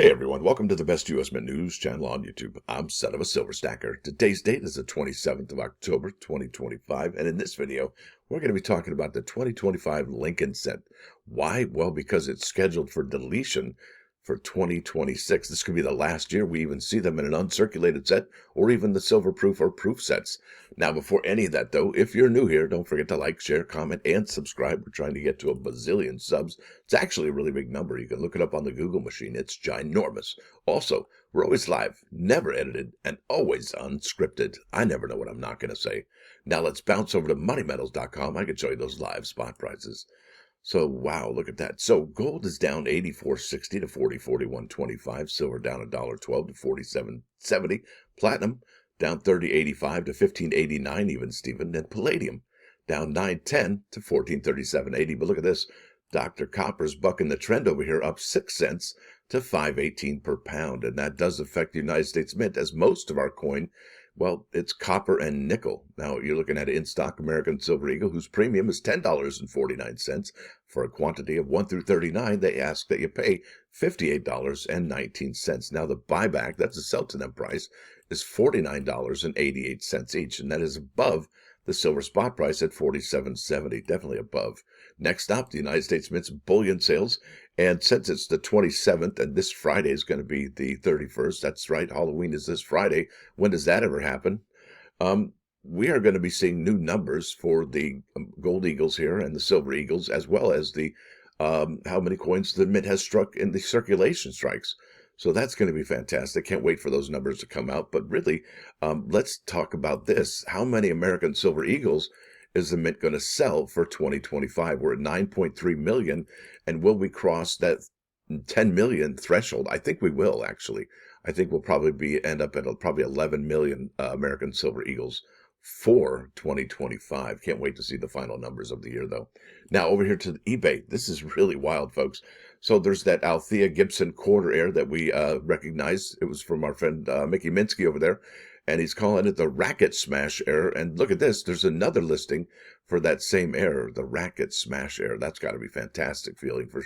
Hey everyone, welcome to the best US Mint news channel on YouTube. I'm Son of a Silver Stacker. Today's date is the 27th of October, 2025, and in this video, we're going to be talking about the 2025 Lincoln set. Why? Well, because it's scheduled for deletion for 2026. This could be the last year we even see them in an uncirculated set or even the silver proof or proof sets. Now, before any of that, though, if you're new here, don't forget to like, share, comment, and subscribe. We're trying to get to a bazillion subs. It's actually a really big number. You can look it up on the Google machine. It's ginormous. Also, we're always live, never edited, and always unscripted. I never know what I'm not going to say. Now, let's bounce over to moneymetals.com. I can show you those live spot prices. So, wow, look at that. So, gold is down 84.60 to 40.4125. Silver down $1.12 to 47.70. Platinum down 30.85 to 15.89 even, Stephen. And palladium down 9.10 to 14.37.80. But look at this. Dr. Copper's bucking the trend over here, up 6 cents to 5.18 per pound. And that does affect the United States Mint, as most of our coin, well, it's copper and nickel. Now, you're looking at in-stock American Silver Eagle, whose premium is $10.49. For a quantity of 1 through 39, they ask that you pay $58.19. Now, the buyback, that's a sell to them price, is $49.88 each, and that is above the silver spot price at $47.70, definitely above. Next up, the United States Mint's bullion sales, and since it's the 27th, and this Friday is going to be the 31st, that's right, Halloween is this Friday. When does that ever happen? We are going to be seeing new numbers for the gold eagles here and the silver eagles, as well as the how many coins the Mint has struck in the circulation strikes. So that's going to be fantastic. Can't wait for those numbers to come out. But really, let's talk about this. How many American Silver Eagles is the Mint going to sell for 2025? We're at 9.3 million. And will we cross that 10 million threshold? I think we will, actually. I think we'll probably end up at probably 11 million American Silver Eagles for 2025. Can't wait to see the final numbers of the year, though. Now, over here to eBay. This is really wild, folks. So there's that Althea Gibson quarter heir that we recognize. It was from our friend Mickey Minsky over there, and he's calling it the Racket Smash heir. And look at this. There's another listing for that same heir, the Racket Smash heir. That's got to be fantastic feeling for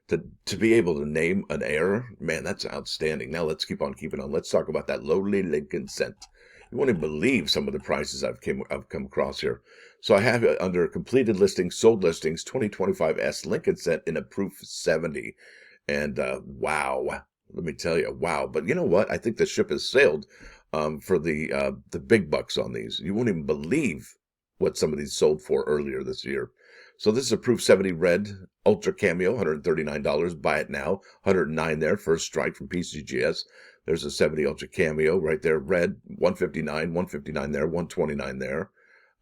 to be able to name an heir. Man, that's outstanding. Now let's keep on keeping on. Let's talk about that lowly Lincoln cent. You won't even believe some of the prices I've come across here. So I have it under completed listings, sold listings, 2025 S Lincoln cent in a proof 70. And wow, let me tell you, wow. But you know what? I think the ship has sailed for the big bucks on these. You won't even believe what some of these sold for earlier this year. So this is a proof 70 red ultra cameo, $139. Buy it now, 109 there, first strike from PCGS. There's a 70 ultra cameo right there, red, 159 there, 129 there,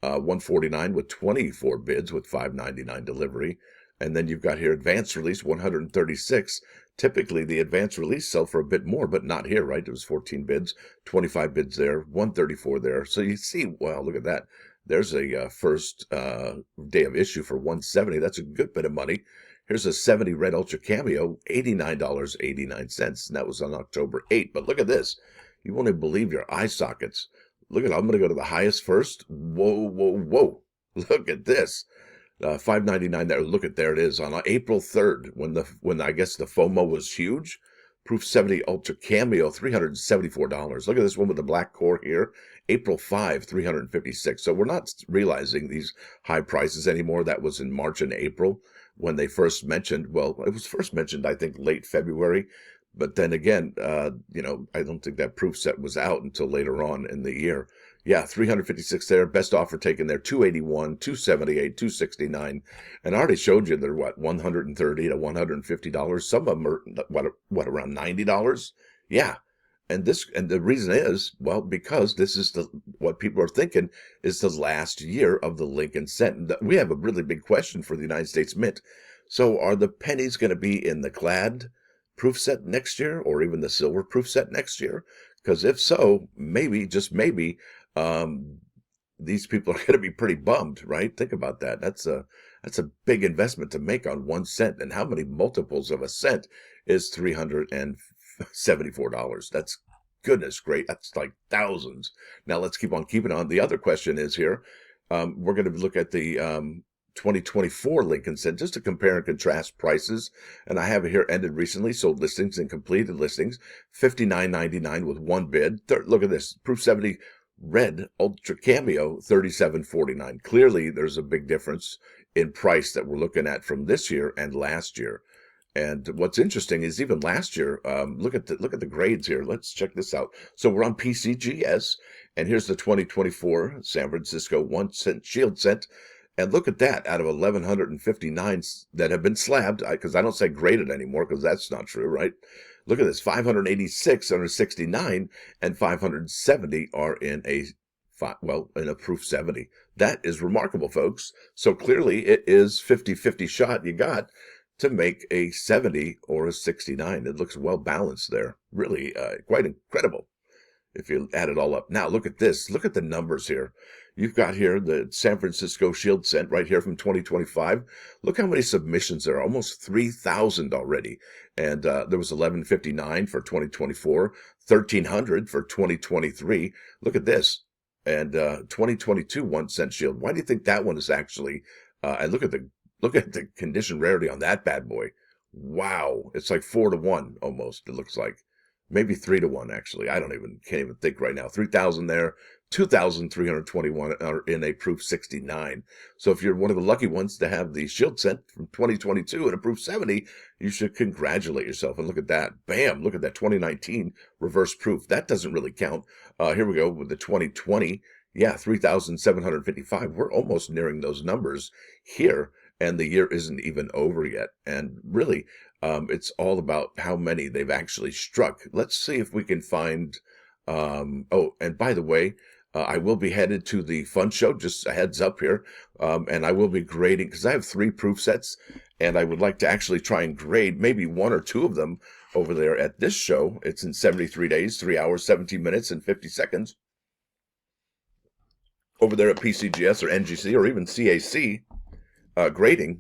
149 with 24 bids with 599 delivery. And then you've got here advanced release, 136. Typically, the advanced release sell for a bit more, but not here, right? It was 14 bids, 25 bids there, 134 there. So you see, wow, look at that. There's a first day of issue for 170. That's a good bit of money. Here's a 70 red ultra cameo, $89.89. And that was on October 8th. But look at this. You won't even believe your eye sockets. Look at, I'm going to go to the highest first. Whoa, whoa, whoa. Look at this. $5.99 there. Look at, there it is on April 3rd when I guess the FOMO was huge. Proof 70 Ultra Cameo, $374. Look at this one with the black core here. April 5, $356. So we're not realizing these high prices anymore. That was in March and April when they first mentioned. Well, it was first mentioned, I think, late February. But then again, you know, I don't think that proof set was out until later on in the year. Yeah, 356 there. Best offer taken there, 281, 278, 269. And I already showed you they're what, $130 to $150. Some of them are what around $90? Yeah. And the reason is, well, because this is what people are thinking is the last year of the Lincoln cent. We have a really big question for the United States Mint. So are the pennies going to be in the clad proof set next year, or even the silver proof set next year? Because if so, maybe, just maybe, these people are going to be pretty bummed, right? Think about that. That's a big investment to make on 1 cent. And how many multiples of a cent is $374? That's, goodness great. That's like thousands. Now let's keep on keeping on. The other question is here. We're going to look at the 2024 Lincoln Cent, just to compare and contrast prices. And I have it here, ended recently, sold listings and completed listings, $59.99 with one bid. Look at this, Proof 70 Red Ultra Cameo, $37.49. Clearly, there's a big difference in price that we're looking at from this year and last year. And what's interesting is even last year, look at the grades here. Let's check this out. So we're on PCGS, and here's the 2024 San Francisco 1 cent shield cent. And look at that, out of 1,159 that have been slabbed, because I don't say graded anymore, because that's not true, right? Look at this, 586 under 69, and 570 are in a Proof 70. That is remarkable, folks. So clearly it is 50-50 shot you got to make a 70 or a 69. It looks well balanced there. Really quite incredible if you add it all up. Now look at this. Look at the numbers here. You've got here the San Francisco Shield Cent right here from 2025. Look how many submissions there are, almost 3,000 already. And there was 1,159 for 2024, 1,300 for 2023. Look at this. And 2022 1 cent shield. Why do you think that one is actually, and look at the condition rarity on that bad boy. Wow. It's like 4 to 1 almost, it looks like. Maybe 3 to 1, actually. Can't even think right now. 3,000 there, 2,321 are in a Proof 69. So if you're one of the lucky ones to have the shield cent from 2022 and a Proof 70, you should congratulate yourself. And look at that. Bam. Look at that 2019 reverse proof. That doesn't really count. Here we go with the 2020. Yeah, 3,755. We're almost nearing those numbers here, and the year isn't even over yet. And really, it's all about how many they've actually struck. Let's see if we can find, oh, and by the way, I will be headed to the fun show, just a heads up here, and I will be grading, because I have 3 proof sets, and I would like to actually try and grade maybe 1 or 2 of them over there at this show. It's in 73 days, 3 hours, 17 minutes, and 50 seconds. Over there at PCGS or NGC or even CAC, grading,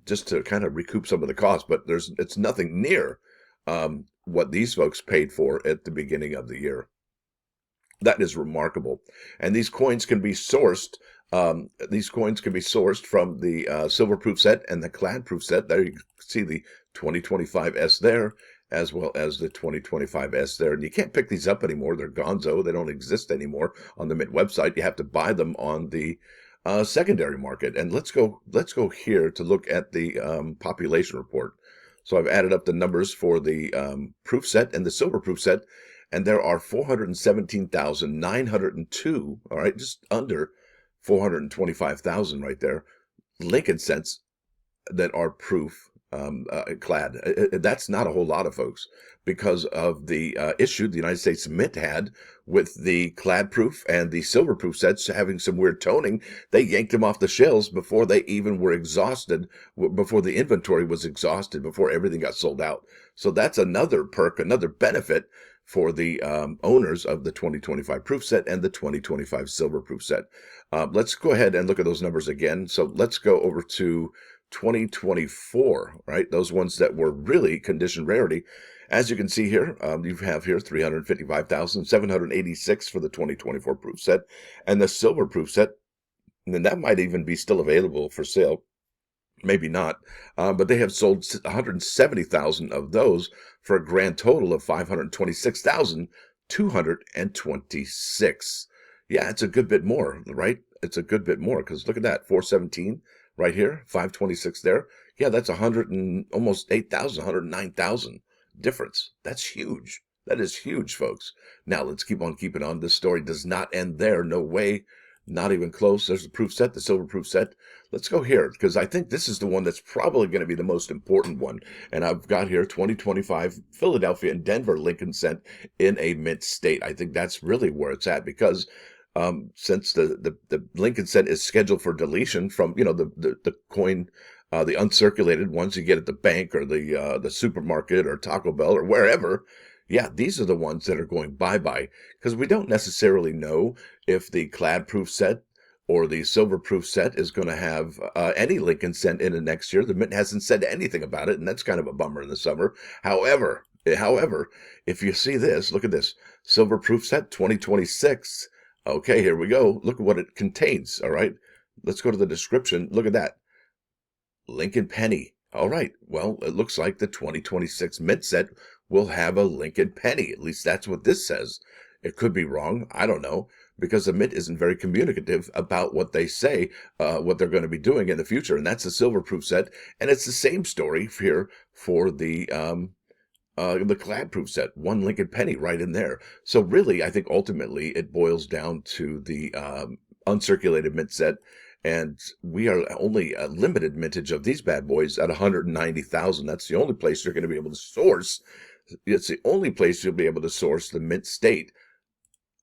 just to kind of recoup some of the cost, but it's nothing near what these folks paid for at the beginning of the year. That is remarkable. And these coins can be sourced. These coins can be sourced from the silver proof set and the clad proof set. There you can see the 2025S there, as well as the 2025S there. And you can't pick these up anymore. They're gonzo. They don't exist anymore on the Mint website. You have to buy them on the secondary market. And let's go here to look at the population report. So I've added up the numbers for the proof set and the silver proof set, and there are 417,902, all right, just under 425,000 right there, Lincoln cents that are proof clad. That's not a whole lot of folks, because of the issue the United States Mint had with the clad proof and the silver proof sets having some weird toning. They yanked them off the shelves before they even were exhausted, before the inventory was exhausted, before everything got sold out. So that's another perk, another benefit for the owners of the 2025 proof set and the 2025 silver proof set. Let's go ahead and look at those numbers again. So let's go over to 2024, right? Those ones that were really condition rarity. As you can see here, you have here 355,786 for the 2024 proof set, and the silver proof set, and that might even be still available for sale. Maybe not, but they have sold 170,000 of those for a grand total of 526,226. Yeah, it's a good bit more, right? It's a good bit more, because look at that, 417 right here, 526 there. Yeah, that's 100 and almost 8,000, 109,000 difference. That's huge. That is huge, folks. Now let's keep on keeping on. This story does not end there. No way. Not even close. There's the proof set, the silver proof set. Let's go here, because I think this is the one that's probably going to be the most important one. And I've got here 2025 Philadelphia and Denver Lincoln cent in a mint state. I think that's really where it's at, because since the Lincoln cent is scheduled for deletion from, you know, the coin, the uncirculated ones you get at the bank or the supermarket or Taco Bell or wherever. Yeah, these are the ones that are going bye-bye, because we don't necessarily know if the clad proof set or the silver proof set is going to have any Lincoln cent in it next year. The Mint hasn't said anything about it, and that's kind of a bummer in the summer. However, if you see this, look at this, silver proof set 2026. Okay, here we go. Look at what it contains, all right? Let's go to the description. Look at that. Lincoln penny. All right. Well, it looks like the 2026 mint set will have a Lincoln penny. At least that's what this says. It could be wrong. I don't know, because the mint isn't very communicative about what they say, what they're going to be doing in the future. And that's a silver-proof set. And it's the same story here for the clad-proof set. One Lincoln penny right in there. So really, I think ultimately it boils down to the uncirculated mint set. And we are only a limited mintage of these bad boys at 190,000. That's the only place you're going to be able to source. It's the only place you'll be able to source the mint state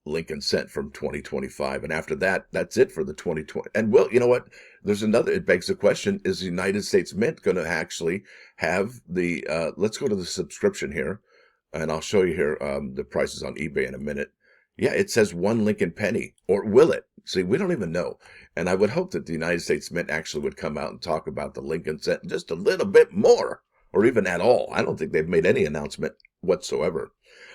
Lincoln cent from 2025. And after that, that's it for the 2020. And well, you know what? There's another, it begs the question, is the United States Mint going to actually have the, let's go to the subscription here, and I'll show you here the prices on eBay in a minute. Yeah, it says one Lincoln penny, or will it? See, we don't even know. And I would hope that the United States Mint actually would come out and talk about the Lincoln cent just a little bit more, or even at all. I don't think they've made any announcement whatsoever.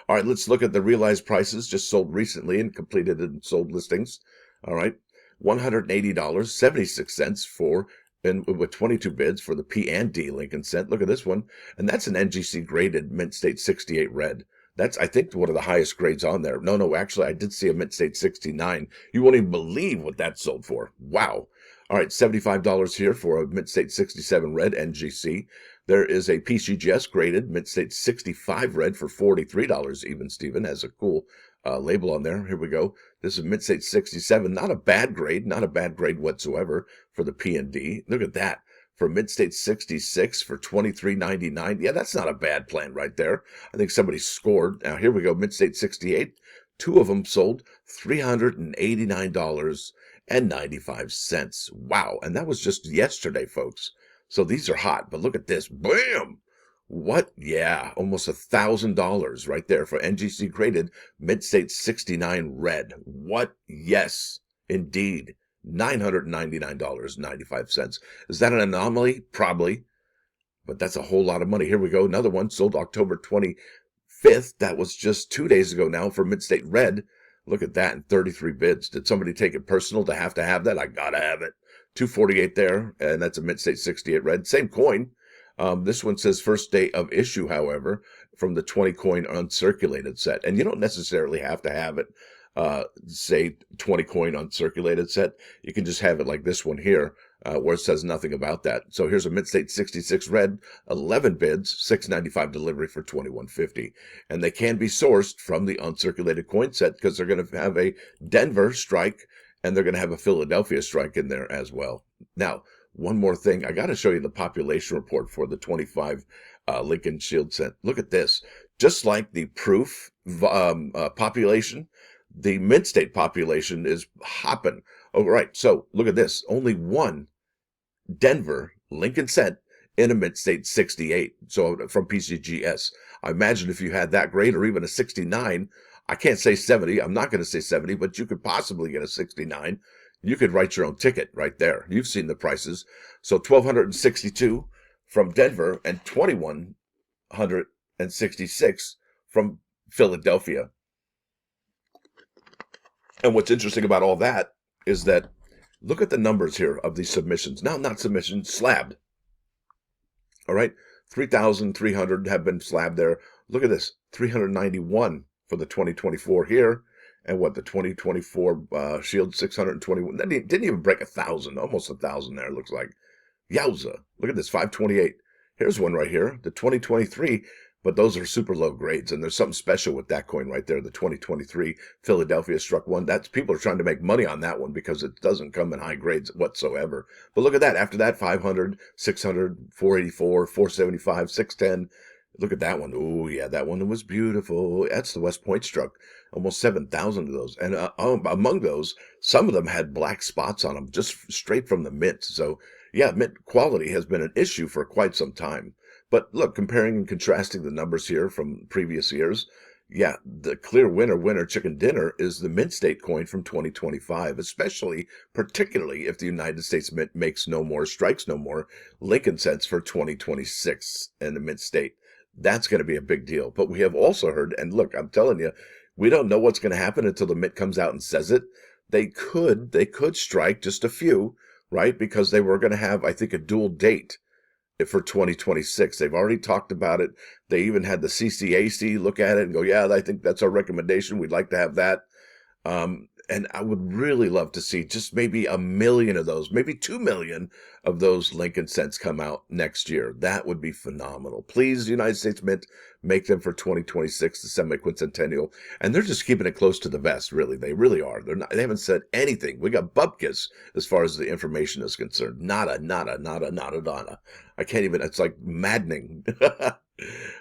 All right, let's look at the realized prices just sold recently and completed and sold listings. All right, $180.76 for, and with 22 bids for the P and D Lincoln cent. Look at this one, and that's an NGC graded Mint State 68 red. That's, I think, one of the highest grades on there. No, actually, I did see a Mint State 69. You won't even believe what that sold for. Wow. All right, $75 here for a Mint State 67 red NGC. There is a PCGS graded Mint State 65 red for $43 even. Steven has a cool label on there. Here we go. This is Mint State 67. Not a bad grade whatsoever for the P and D. Look at that. For Mint State 66 for $23.99. Yeah, that's not a bad plan right there. I think somebody scored. Now, here we go. Mint State 68. Two of them sold $389.95. Wow. And that was just yesterday, folks. So these are hot. But look at this. Bam! What? Yeah, almost $1,000 right there for NGC graded Mint State 69 red. What? Yes, indeed. $999.95. Is that an anomaly? Probably. But that's a whole lot of money. Here we go. Another one sold October 25th. That was just 2 days ago now for Mint State red. Look at that in 33 bids. Did somebody take it personal to have that? I gotta have it. 248 there, and that's a Mint State 68 red. Same coin. This one says first day of issue, however, from the 20 coin uncirculated set. And you don't necessarily have to have it, say 20 coin uncirculated set. You can just have it like this one here, where it says nothing about that. So here's a Mint State 66 red, 11 bids, $6.95 delivery for $21.50. And they can be sourced from the uncirculated coin set because they're going to have a Denver strike and they're going to have a Philadelphia strike in there as well. Now, one more thing. I got to show you the population report for the 25 Lincoln Shield cent. Look at this. Just like the proof population, the Mint State population is hopping. Oh, right. So look at this. Only one Denver Lincoln cent in a Mint State 68. So from PCGS. I imagine if you had that grade or even a 69, I can't say 70. I'm not going to say 70, but you could possibly get a 69. You could write your own ticket right there. You've seen the prices. So $1,262 from Denver and $2,166 from Philadelphia. And what's interesting about all that is that look at the numbers here of these submissions. Now, not submissions, slabbed. All right, 3,300 have been slabbed there. Look at this, 391 for the 2024 here. And what, the 2024 Shield 621, that didn't even break 1,000, almost 1,000 there, it looks like. Yowza, look at this, 528. Here's one right here, the 2023, but those are super low grades, and there's something special with that coin right there, the 2023 Philadelphia struck one. That's, people are trying to make money on that one because it doesn't come in high grades whatsoever. But look at that, after that, 500, 600, 484, 475, 610. Look at that one. Oh, yeah, that one was beautiful. That's the West Point struck. Almost 7,000 of those. And among those, some of them had black spots on them, just straight from the mint. So, yeah, mint quality has been an issue for quite some time. But look, comparing and contrasting the numbers here from previous years, yeah, the clear winner chicken dinner is the Mint State coin from 2025, particularly if the United States Mint makes no more, strikes no more Lincoln cents for 2026 in the Mint State. That's going to be a big deal. But we have also heard, and look, I'm telling you, we don't know what's going to happen until the Mint comes out and says it. They could strike just a few, right? Because they were going to have, I think, a dual date for 2026. They've already talked about it. They even had the CCAC look at it and go, yeah, I think that's our recommendation. We'd like to have that. And I would really love to see just maybe 1 million of those, maybe 2 million of those Lincoln cents come out next year. That would be phenomenal. Please, United States Mint, make them for 2026, the semi-quincentennial. And they're just keeping it close to the vest, really. They really are. They haven't said anything. We got bupkis as far as the information is concerned. Nada, nada, nada, nada, nada. I can't even, it's like maddening.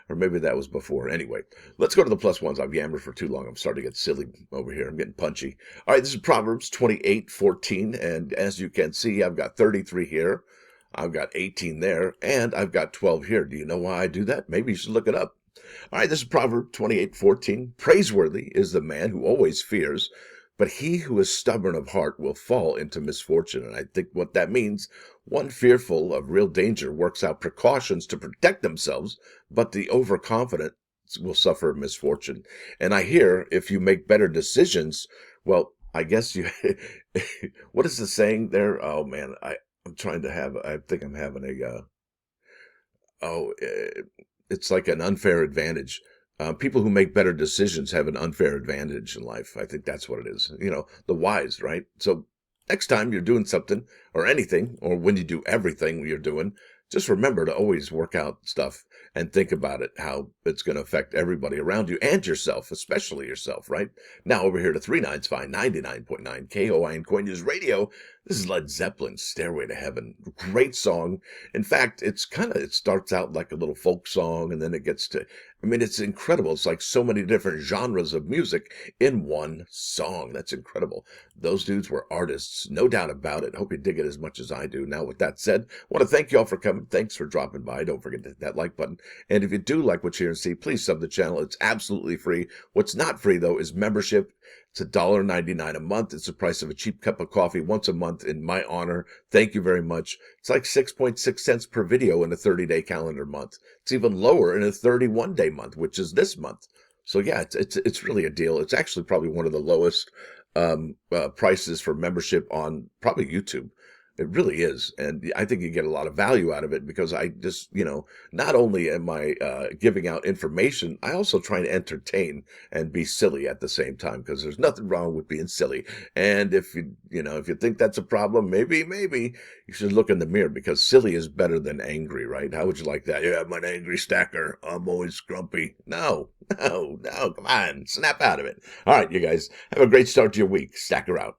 Or maybe that was before. Anyway, let's go to the plus ones. I've yammered for too long. I'm starting to get silly over here. I'm getting punchy. All right, this is Proverbs 28:14. And as you can see, I've got 33 here. I've got 18 there. And I've got 12 here. Do you know why I do that? Maybe you should look it up. All right, this is Proverbs 28:14. Praiseworthy is the man who always fears, but he who is stubborn of heart will fall into misfortune. And I think what that means, one fearful of real danger works out precautions to protect themselves, but the overconfident will suffer misfortune. And I hear if you make better decisions, well, I guess you, what is the saying there? Oh man, I'm trying to have, I think I'm having it's like an unfair advantage. People who make better decisions have an unfair advantage in life. I think that's what it is. You know, the wise, right? So next time you're doing something or anything, or when you do everything you're doing, just remember to always work out stuff and think about it, how it's going to affect everybody around you and yourself, especially yourself, right? Now over here to 39's Fine, 99.9 KOI and Coin News Radio. This is Led Zeppelin's Stairway to Heaven. Great song. In fact, it starts out like a little folk song, and then it gets to, I mean, it's incredible. It's like so many different genres of music in one song. That's incredible. Those dudes were artists, no doubt about it. Hope you dig it as much as I do. Now, with that said, I want to thank you all for coming. Thanks for dropping by. Don't forget to hit that like button. And if you do like what you hear and see, please sub the channel. It's absolutely free. What's not free, though, is membership. It's $1.99 a month. It's the price of a cheap cup of coffee once a month in my honor. Thank you very much. It's like 6.6 cents per video in a 30-day calendar month. It's even lower in a 31-day month, which is this month. So yeah, it's really a deal. It's actually probably one of the lowest prices for membership on probably YouTube. It really is. And I think you get a lot of value out of it because I just, not only am I giving out information, I also try to entertain and be silly at the same time because there's nothing wrong with being silly. And if if you think that's a problem, maybe you should look in the mirror because silly is better than angry, right? How would you like that? Yeah, I'm an angry stacker. I'm always grumpy. No, come on. Snap out of it. All right, you guys, have a great start to your week. Stacker out.